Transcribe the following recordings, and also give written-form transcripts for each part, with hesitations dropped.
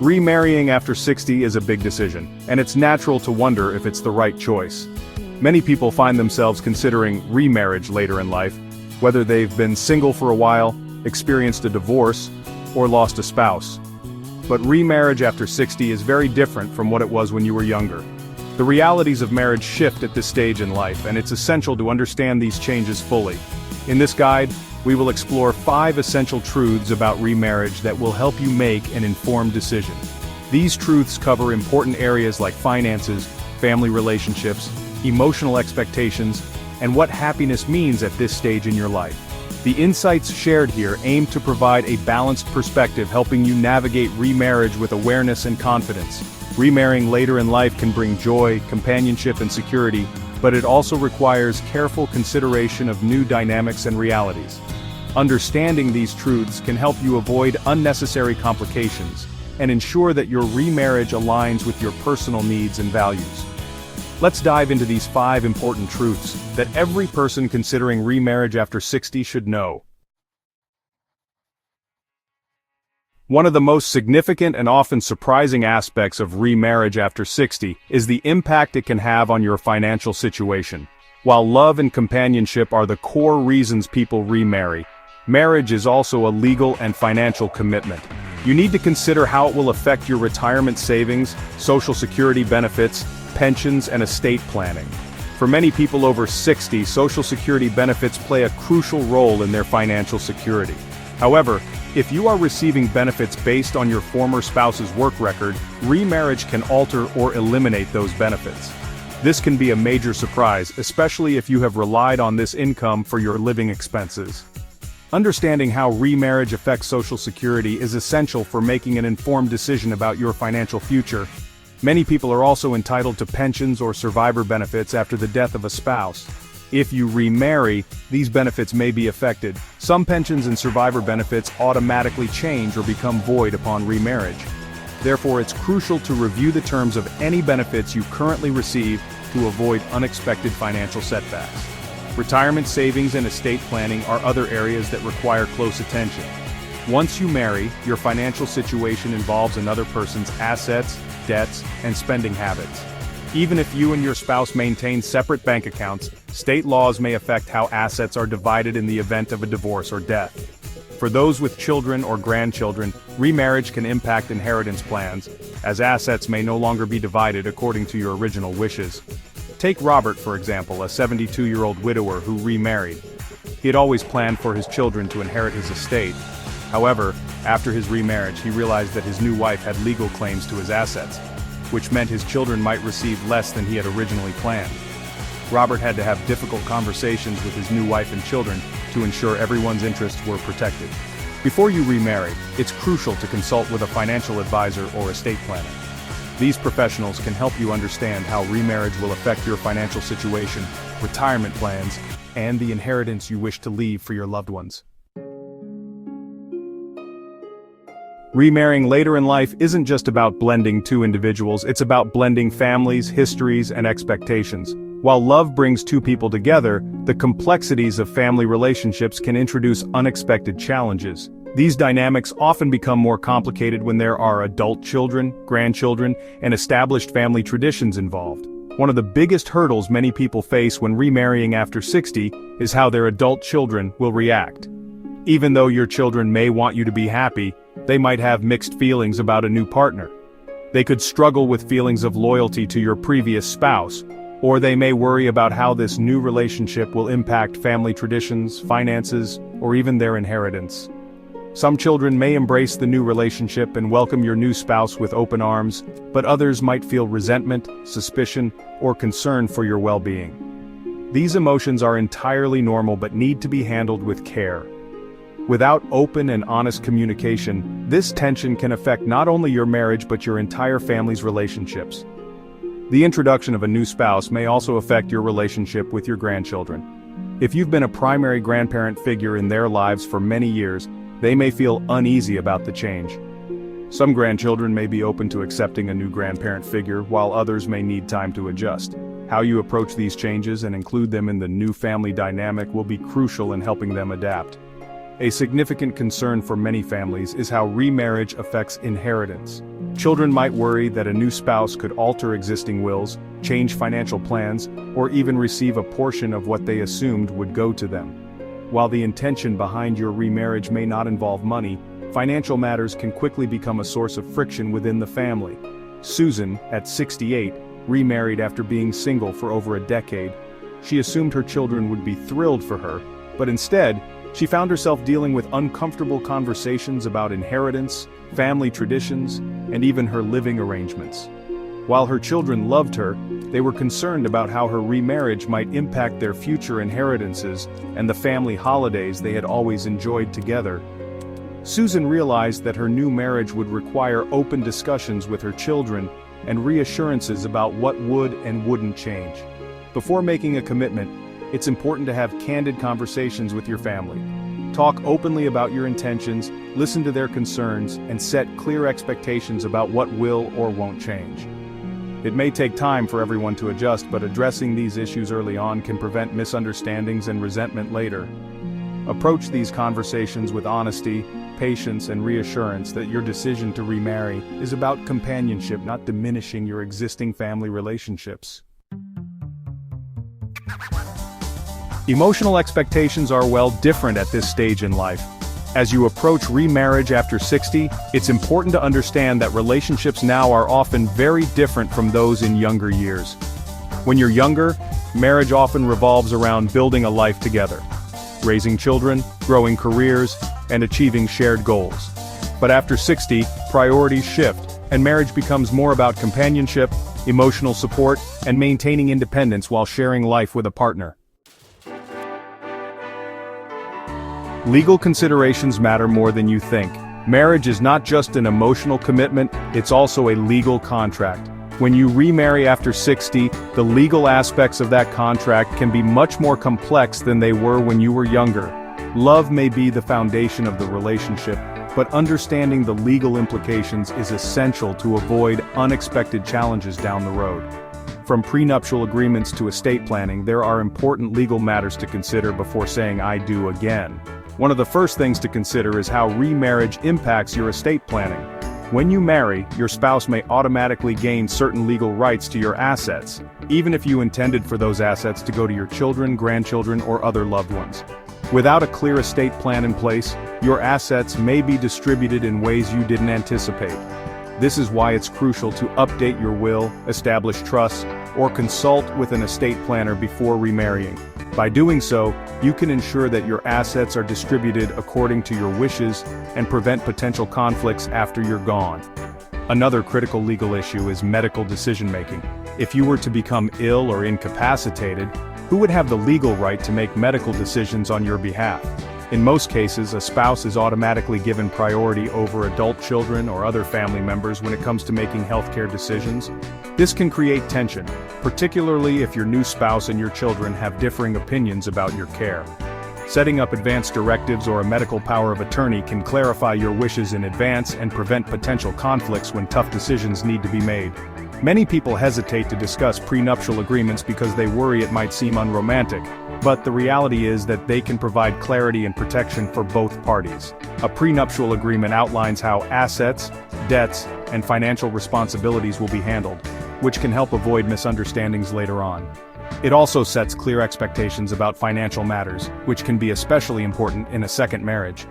Remarrying after 60 is a big decision, and it's natural to wonder if it's the right choice. Many people find themselves considering remarriage later in life, whether they've been single for a while, experienced a divorce, or lost a spouse. But remarriage after 60 is very different from what it was when you were younger. The realities of marriage shift at this stage in life, and it's essential to understand these changes fully. In this guide, we will explore 5 essential truths about remarriage that will help you make an informed decision. These truths cover important areas like finances, family relationships, emotional expectations, and what happiness means at this stage in your life. The insights shared here aim to provide a balanced perspective, helping you navigate remarriage with awareness and confidence. Remarrying later in life can bring joy, companionship, and security, but it also requires careful consideration of new dynamics and realities. Understanding these truths can help you avoid unnecessary complications and ensure that your remarriage aligns with your personal needs and values. Let's dive into these 5 important truths that every person considering remarriage after 60 should know. One of the most significant and often surprising aspects of remarriage after 60 is the impact it can have on your financial situation. While love and companionship are the core reasons people remarry, marriage is also a legal and financial commitment. You need to consider how it will affect your retirement savings, Social Security benefits, pensions, and estate planning. For many people over 60, Social Security benefits play a crucial role in their financial security. However, if you are receiving benefits based on your former spouse's work record, remarriage can alter or eliminate those benefits. This can be a major surprise, especially if you have relied on this income for your living expenses. Understanding how remarriage affects Social Security is essential for making an informed decision about your financial future. Many people are also entitled to pensions or survivor benefits after the death of a spouse. If you remarry, these benefits may be affected. Some pensions and survivor benefits automatically change or become void upon remarriage. Therefore, it's crucial to review the terms of any benefits you currently receive to avoid unexpected financial setbacks. Retirement savings and estate planning are other areas that require close attention. Once you marry, your financial situation involves another person's assets, debts, and spending habits. Even if you and your spouse maintain separate bank accounts, state laws may affect how assets are divided in the event of a divorce or death. For those with children or grandchildren, remarriage can impact inheritance plans, as assets may no longer be divided according to your original wishes. Take Robert, for example, a 72-year-old widower who remarried. He had always planned for his children to inherit his estate. However, after his remarriage, he realized that his new wife had legal claims to his assets, which meant his children might receive less than he had originally planned. Robert had to have difficult conversations with his new wife and children to ensure everyone's interests were protected. Before you remarry, it's crucial to consult with a financial advisor or estate planner. These professionals can help you understand how remarriage will affect your financial situation, retirement plans, and the inheritance you wish to leave for your loved ones. Remarrying later in life isn't just about blending two individuals, it's about blending families, histories, and expectations. While love brings two people together, the complexities of family relationships can introduce unexpected challenges. These dynamics often become more complicated when there are adult children, grandchildren, and established family traditions involved. One of the biggest hurdles many people face when remarrying after 60 is how their adult children will react. Even though your children may want you to be happy, they might have mixed feelings about a new partner. They could struggle with feelings of loyalty to your previous spouse, or they may worry about how this new relationship will impact family traditions, finances, or even their inheritance. Some children may embrace the new relationship and welcome your new spouse with open arms, but others might feel resentment, suspicion, or concern for your well-being. These emotions are entirely normal but need to be handled with care. Without open and honest communication, this tension can affect not only your marriage but your entire family's relationships. The introduction of a new spouse may also affect your relationship with your grandchildren. If you've been a primary grandparent figure in their lives for many years, they may feel uneasy about the change. Some grandchildren may be open to accepting a new grandparent figure, while others may need time to adjust. How you approach these changes and include them in the new family dynamic will be crucial in helping them adapt. A significant concern for many families is how remarriage affects inheritance. Children might worry that a new spouse could alter existing wills, change financial plans, or even receive a portion of what they assumed would go to them. While the intention behind your remarriage may not involve money, financial matters can quickly become a source of friction within the family. Susan, at 68, remarried after being single for over a decade. She assumed her children would be thrilled for her, but instead, she found herself dealing with uncomfortable conversations about inheritance, family traditions, and even her living arrangements. While her children loved her, they were concerned about how her remarriage might impact their future inheritances and the family holidays they had always enjoyed together. Susan realized that her new marriage would require open discussions with her children and reassurances about what would and wouldn't change. Before making a commitment, it's important to have candid conversations with your family. Talk openly about your intentions, listen to their concerns, and set clear expectations about what will or won't change. It may take time for everyone to adjust, but addressing these issues early on can prevent misunderstandings and resentment later. Approach these conversations with honesty, patience, and reassurance that your decision to remarry is about companionship, not diminishing your existing family relationships. Emotional expectations are different at this stage in life. As you approach remarriage after 60, it's important to understand that relationships now are often very different from those in younger years. When you're younger, marriage often revolves around building a life together, raising children, growing careers, and achieving shared goals. But after 60, priorities shift, and marriage becomes more about companionship, emotional support, and maintaining independence while sharing life with a partner. Legal considerations matter more than you think. Marriage is not just an emotional commitment, it's also a legal contract. When you remarry after 60, the legal aspects of that contract can be much more complex than they were when you were younger. Love may be the foundation of the relationship, but understanding the legal implications is essential to avoid unexpected challenges down the road. From prenuptial agreements to estate planning, there are important legal matters to consider before saying "I do" again. One of the first things to consider is how remarriage impacts your estate planning. When you marry, your spouse may automatically gain certain legal rights to your assets, even if you intended for those assets to go to your children, grandchildren, or other loved ones. Without a clear estate plan in place, your assets may be distributed in ways you didn't anticipate. This is why it's crucial to update your will, establish trusts, or consult with an estate planner before remarrying. By doing so, you can ensure that your assets are distributed according to your wishes and prevent potential conflicts after you're gone. Another critical legal issue is medical decision-making. If you were to become ill or incapacitated, who would have the legal right to make medical decisions on your behalf? In most cases, a spouse is automatically given priority over adult children or other family members when it comes to making healthcare decisions. This can create tension, particularly if your new spouse and your children have differing opinions about your care. Setting up advance directives or a medical power of attorney can clarify your wishes in advance and prevent potential conflicts when tough decisions need to be made. Many people hesitate to discuss prenuptial agreements because they worry it might seem unromantic, but the reality is that they can provide clarity and protection for both parties. A prenuptial agreement outlines how assets, debts, and financial responsibilities will be handled, which can help avoid misunderstandings later on. It also sets clear expectations about financial matters, which can be especially important in a second marriage.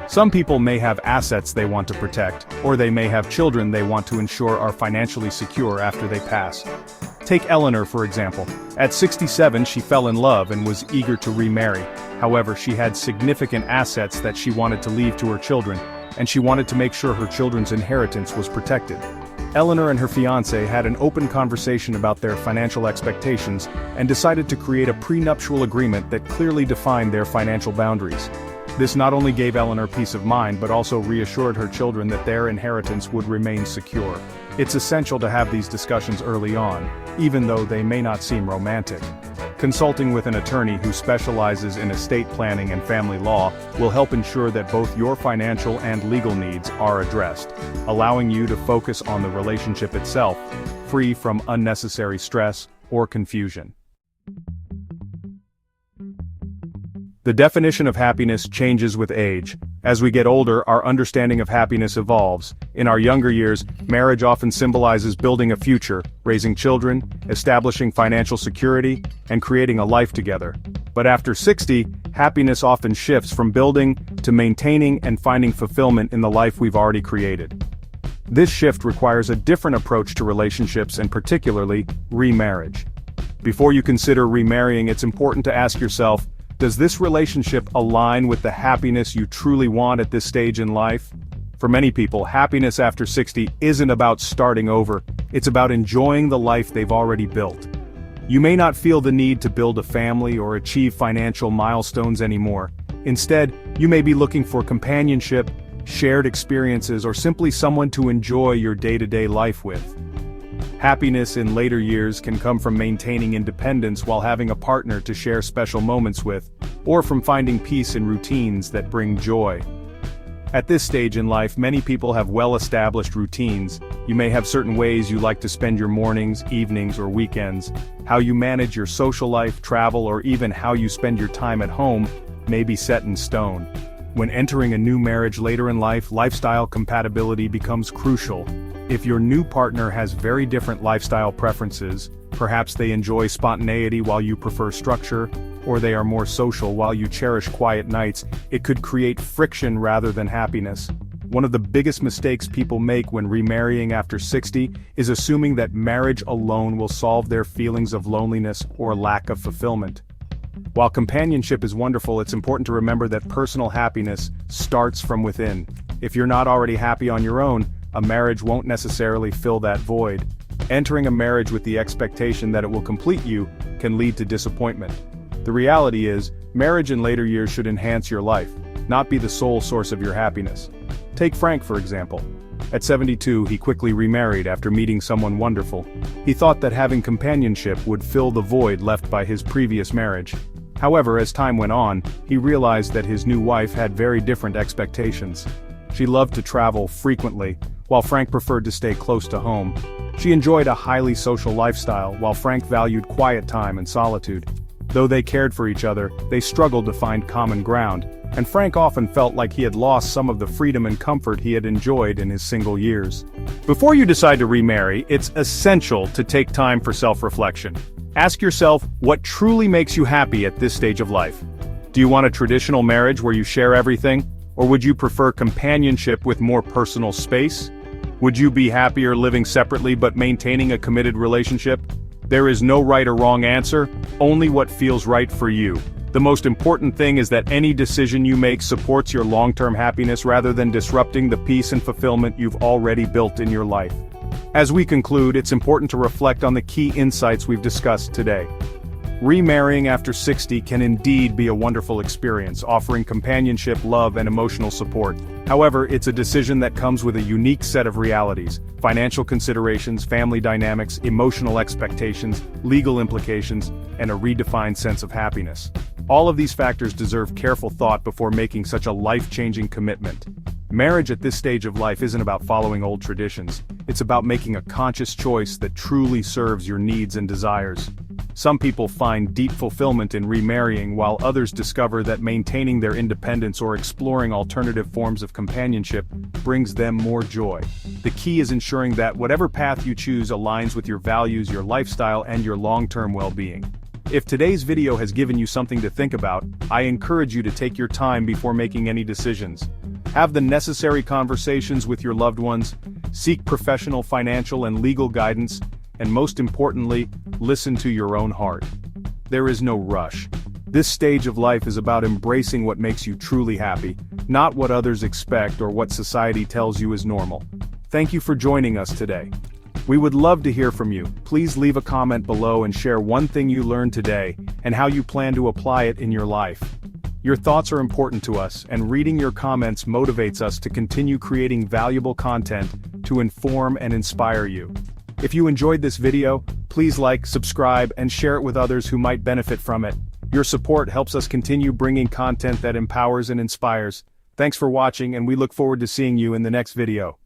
Some people may have assets they want to protect, or they may have children they want to ensure are financially secure after they pass. Take Eleanor, for example. At 67, she fell in love and was eager to remarry. However, she had significant assets that she wanted to leave to her children, and she wanted to make sure her children's inheritance was protected. Eleanor and her fiancé had an open conversation about their financial expectations and decided to create a prenuptial agreement that clearly defined their financial boundaries. This not only gave Eleanor peace of mind but also reassured her children that their inheritance would remain secure. It's essential to have these discussions early on, even though they may not seem romantic. Consulting with an attorney who specializes in estate planning and family law will help ensure that both your financial and legal needs are addressed, allowing you to focus on the relationship itself, free from unnecessary stress or confusion. The definition of happiness changes with age, As we get older, our understanding of happiness evolves. In our younger years, marriage often symbolizes building a future, raising children, establishing financial security, and creating a life together. But after 60, happiness often shifts from building to maintaining and finding fulfillment in the life we've already created. This shift requires a different approach to relationships and particularly remarriage. Before you consider remarrying, it's important to ask yourself, does this relationship align with the happiness you truly want at this stage in life? For many people, happiness after 60 isn't about starting over, it's about enjoying the life they've already built. You may not feel the need to build a family or achieve financial milestones anymore. Instead, you may be looking for companionship, shared experiences, or simply someone to enjoy your day-to-day life with. Happiness in later years can come from maintaining independence while having a partner to share special moments with, or from finding peace in routines that bring joy. At this stage in life, many people have well-established routines. You may have certain ways you like to spend your mornings, evenings, or weekends. How you manage your social life, travel, or even how you spend your time at home may be set in stone. When entering a new marriage later in life, lifestyle compatibility becomes crucial. If your new partner has very different lifestyle preferences, perhaps they enjoy spontaneity while you prefer structure, or they are more social while you cherish quiet nights, it could create friction rather than happiness. One of the biggest mistakes people make when remarrying after 60 is assuming that marriage alone will solve their feelings of loneliness or lack of fulfillment. While companionship is wonderful, it's important to remember that personal happiness starts from within. If you're not already happy on your own, a marriage won't necessarily fill that void. Entering a marriage with the expectation that it will complete you can lead to disappointment. The reality is, marriage in later years should enhance your life, not be the sole source of your happiness. Take Frank, for example. At 72, he quickly remarried after meeting someone wonderful. He thought that having companionship would fill the void left by his previous marriage. However, as time went on, he realized that his new wife had very different expectations. She loved to travel frequently, while Frank preferred to stay close to home. She enjoyed a highly social lifestyle, while Frank valued quiet time and solitude. Though they cared for each other, they struggled to find common ground, and Frank often felt like he had lost some of the freedom and comfort he had enjoyed in his single years. Before you decide to remarry, it's essential to take time for self-reflection. Ask yourself what truly makes you happy at this stage of life. Do you want a traditional marriage where you share everything? Or would you prefer companionship with more personal space? Would you be happier living separately but maintaining a committed relationship? There is no right or wrong answer, only what feels right for you. The most important thing is that any decision you make supports your long-term happiness rather than disrupting the peace and fulfillment you've already built in your life. As we conclude, it's important to reflect on the key insights we've discussed today. Remarrying after 60 can indeed be a wonderful experience, offering companionship, love, and emotional support. However, it's a decision that comes with a unique set of realities: financial considerations, family dynamics, emotional expectations, legal implications, and a redefined sense of happiness. All of these factors deserve careful thought before making such a life-changing commitment. Marriage at this stage of life isn't about following old traditions. It's about making a conscious choice that truly serves your needs and desires. Some people find deep fulfillment in remarrying, while others discover that maintaining their independence or exploring alternative forms of companionship brings them more joy. The key is ensuring that whatever path you choose aligns with your values, your lifestyle, and your long-term well-being. If today's video has given you something to think about, I encourage you to take your time before making any decisions. Have the necessary conversations with your loved ones, seek professional financial and legal guidance, and most importantly, listen to your own heart. There is no rush. This stage of life is about embracing what makes you truly happy, not what others expect or what society tells you is normal. Thank you for joining us today. We would love to hear from you. Please leave a comment below and share one thing you learned today and how you plan to apply it in your life. Your thoughts are important to us, and reading your comments motivates us to continue creating valuable content to inform and inspire you. If you enjoyed this video, please like, subscribe, and share it with others who might benefit from it. Your support helps us continue bringing content that empowers and inspires. Thanks for watching, and we look forward to seeing you in the next video.